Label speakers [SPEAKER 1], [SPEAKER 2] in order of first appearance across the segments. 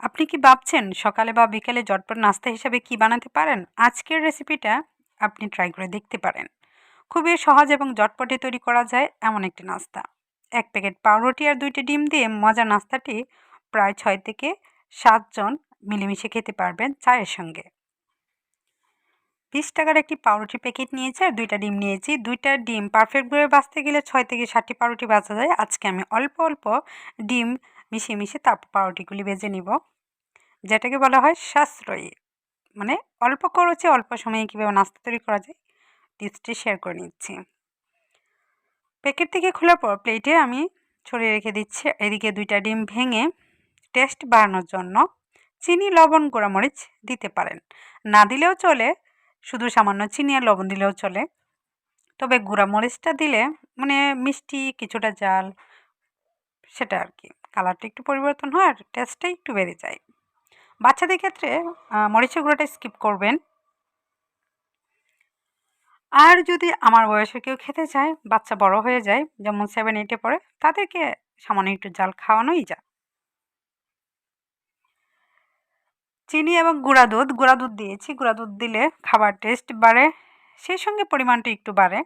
[SPEAKER 1] আপনি কি ভাবছেন সকালে বা বিকেলে ঝটপট নাস্তা হিসেবে কি বানাতে পারেন? আজকের রেসিপিটা আপনি ট্রাই করে দেখতে পারেন। খুবই সহজ এবং ঝটপটে তৈরি করা যায় এমন একটি নাস্তা। ১ প্যাকেট পাউরুটি আর ২ টি ডিম দিয়ে মজার নাস্তাটি প্রায় ৬ থেকে ৭ জন মিলেমিশে খেতে পারবেন চায়ের সঙ্গে। ৳২০ একটি পাউরুটির প্যাকেট নিয়েছি আর ২ টা ডিম নিয়েছি। ২ টা ডিম পারফেক্টভাবে ভাজতে গেলে ৬ থেকে ৭ টি পাউরুটি ভাজা যায়। আজকে আমি অল্প ডিম মিশিয়ে তারপর পাউরুটিগুলি ভেজে নিব। যেটাকে বলা হয় সাশ্রয়ী। মানে অল্প খরচে অল্প সময়ে কীভাবে নাস্তা তৈরি করা যায় টিপসটি শেয়ার করে নিচ্ছি। প্যাকেট থেকে খোলার পর প্লেটে আমি ছড়িয়ে রেখে দিচ্ছি। এদিকে ২ টা ডিম ভেঙে টেস্ট বাড়ানোর জন্য চিনি, লবণ, গুঁড়ামরিচ দিতে পারেন। না দিলেও চলে, শুধু সামান্য চিনি আর লবণ দিলেও চলে। তবে গুঁড়ামরিচটা দিলে মানে মিষ্টি কিছুটা ঝাল সেটা আর কি। কালারটা একটু পরিবর্তন হয় আর টেস্টটা একটু বেড়ে যায়। বাচ্চাদের ক্ষেত্রে মরিচের গুঁড়োটা স্কিপ করবেন। আর যদি আমার বয়সের কেউ খেতে চায়, বাচ্চা বড় হয়ে যায়, যেমন 7-8 এ পড়ে, তাদেরকে সামান্য একটু জাল খাওয়ানোই যায়। চিনি এবং গুঁড়া দুধ দিয়েছি। গুঁড়া দুধ দিলে খাবার টেস্ট বাড়ে, সেই সঙ্গে পরিমাণটা একটু বাড়ে।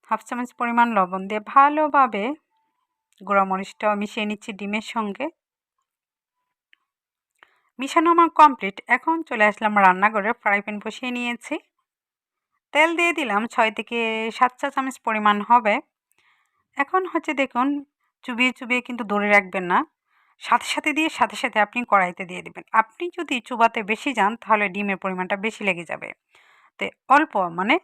[SPEAKER 1] 1/2 চামচ পরিমাণ লবণ দিয়ে ভালোভাবে গুঁড়া মরিচটাও মিশিয়ে নিচ্ছি ডিমের সঙ্গে। মিশানো আমার কমপ্লিট। এখন চলে আসলাম রান্নাঘরে, ফ্রাই প্যান বসিয়ে নিয়েছি। তেল দিয়ে দিলাম ৬ থেকে ৭ চা চামচ পরিমাণ হবে। এখন হচ্ছে দেখুন, চুবিয়ে কিন্তু ধরে রাখবেন না। সাথে সাথে আপনি কড়াইতে দিয়ে দিবেন। আপনি যদি চুবাতে বেশি যান তাহলে ডিমের পরিমাণটা বেশি লেগে যাবে। তো অল্প মানে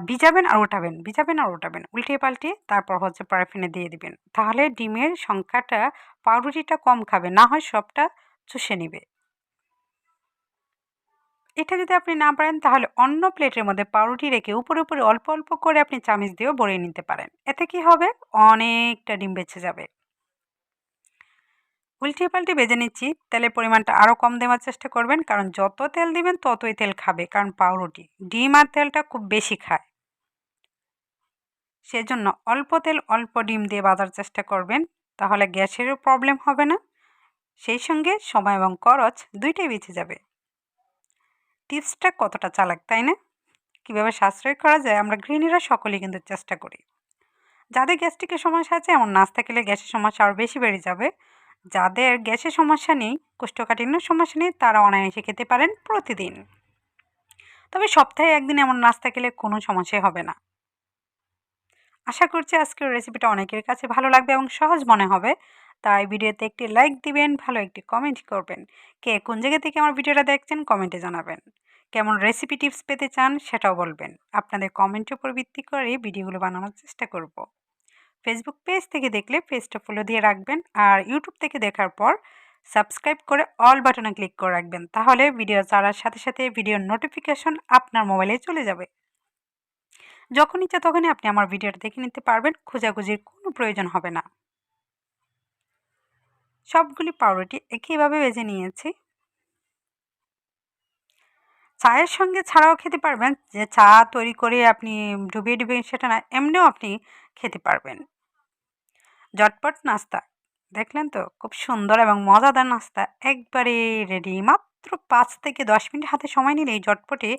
[SPEAKER 1] ভিজাবেন আর ওঠাবেন, ভিজাবেন আর ওঠাবেন। উল্টিয়ে পাল্টিয়ে তারপর হচ্ছে প্যারাফিনে দিয়ে দিবেন। তাহলে ডিমের সংখ্যাটা পাউরুটিটা কম খাবে, না হয় সবটা চুষে নিবে। এটা যদি আপনি না পারেন তাহলে অন্য প্লেটের মধ্যে পাউরুটি রেখে উপরে অল্প করে আপনি চামিচ দিয়েও ভরিয়ে নিতে পারেন। এতে কি হবে? অনেকটা ডিম বেঁচে যাবে। উল্টিয়ে পাল্টে ভেজে নিচ্ছি। তেলের পরিমাণটা আরও কম দেওয়ার চেষ্টা করবেন, কারণ যত তেল দিবেন ততই তেল খাবে, কারণ পাউরুটি ডিম আর তেলটা খুব বেশি খায়। সেজন্য অল্প তেল অল্প ডিম দিয়ে ভাজার চেষ্টা করবেন, তাহলে গ্যাসেরও প্রবলেম হবে না, সেই সঙ্গে সময় এবং খরচ দুইটাই বেঁচে যাবে। টিপসটা কতটা চালাক, তাই না? কীভাবে সাশ্রয় করা যায় আমরা গৃহিণীরা সকলেই কিন্তু চেষ্টা করি। যাদের গ্যাস্ট্রিকের সমস্যা আছে এমন নাস্তা খেলে গ্যাসের সমস্যা আরও বেশি বেড়ে যাবে। যাদের গ্যাসের সমস্যা নেই, কোষ্ঠকাঠিন্যের সমস্যা নেই, তারা অনায়াসে খেতে পারেন প্রতিদিন। তবে সপ্তাহে একদিন এমন নাস্তা খেলে কোনো সমস্যাই হবে না। আশা করছি আজকের রেসিপিটা অনেকের কাছে ভালো লাগবে এবং সহজ মনে হবে। তাই ভিডিওতে একটি লাইক দিবেন, ভালো একটি কমেন্ট করবেন। কে কোন জায়গা থেকে আমার ভিডিওটা দেখছেন কমেন্টে জানাবেন। কেমন রেসিপি টিপস পেতে চান সেটাও বলবেন। আপনাদের কমেন্টের উপর ভিত্তি করে ভিডিওগুলো বানানোর চেষ্টা করব। ফেসবুক পেজ থেকে দেখলে পেজটা ফলো দিয়ে রাখবেন, আর ইউটিউব থেকে দেখার পর সাবস্ক্রাইব করে অল বাটনে ক্লিক করে রাখবেন। তাহলে ভিডিও ছাড়ার সাথে ভিডিওর নোটিফিকেশন আপনার মোবাইলে চলে যাবে। যখন ইচ্ছা তখনই আপনি আমার ভিডিওটা দেখে নিতে পারবেন, খোঁজাখুঁজির কোনো প্রয়োজন হবে না। সবগুলি পাউরুটি একইভাবে ভেজে নিয়েছি। চায়ের সঙ্গে ছাড়াও খেতে পারবেন, যে চা তৈরি করে আপনি ডুবিয়ে সেটা না, এমনিও আপনি খেতে পারবেন। ঝটপট নাস্তা, দেখলেন তো খুব সুন্দর এবং মজাদার নাস্তা একবারে রেডি। মাত্র ৫ থেকে ১০ মিনিট হাতে সময় নিলেই ঝটপটে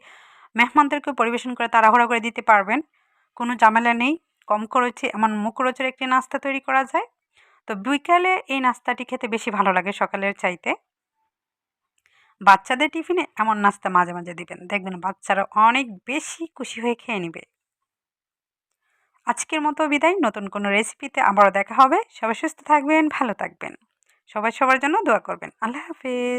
[SPEAKER 1] মেহমানদেরকে পরিবেশন করে তাড়াহুড়া করে দিতে পারবেন। কোনো ঝামেলা নেই। কম খরচে এমন মুখরোচক একটি নাস্তা তৈরি করা যায়। তো বিকালে এই নাস্তাটি খেতে বেশি ভালো লাগে সকালের চাইতে। বাচ্চাদের টিফিনে এমন নাস্তা মাঝে দিবেন। দেখবেন বাচ্চারা অনেক বেশি খুশি হয়ে খেয়ে নিবে। আজকের মতো বিদায়। নতুন কোনো রেসিপিতে আবারও দেখা হবে। সবাই সুস্থ থাকবেন, ভালো থাকবেন। সবাই সবার জন্য দোয়া করবেন। আল্লাহ হাফেজ।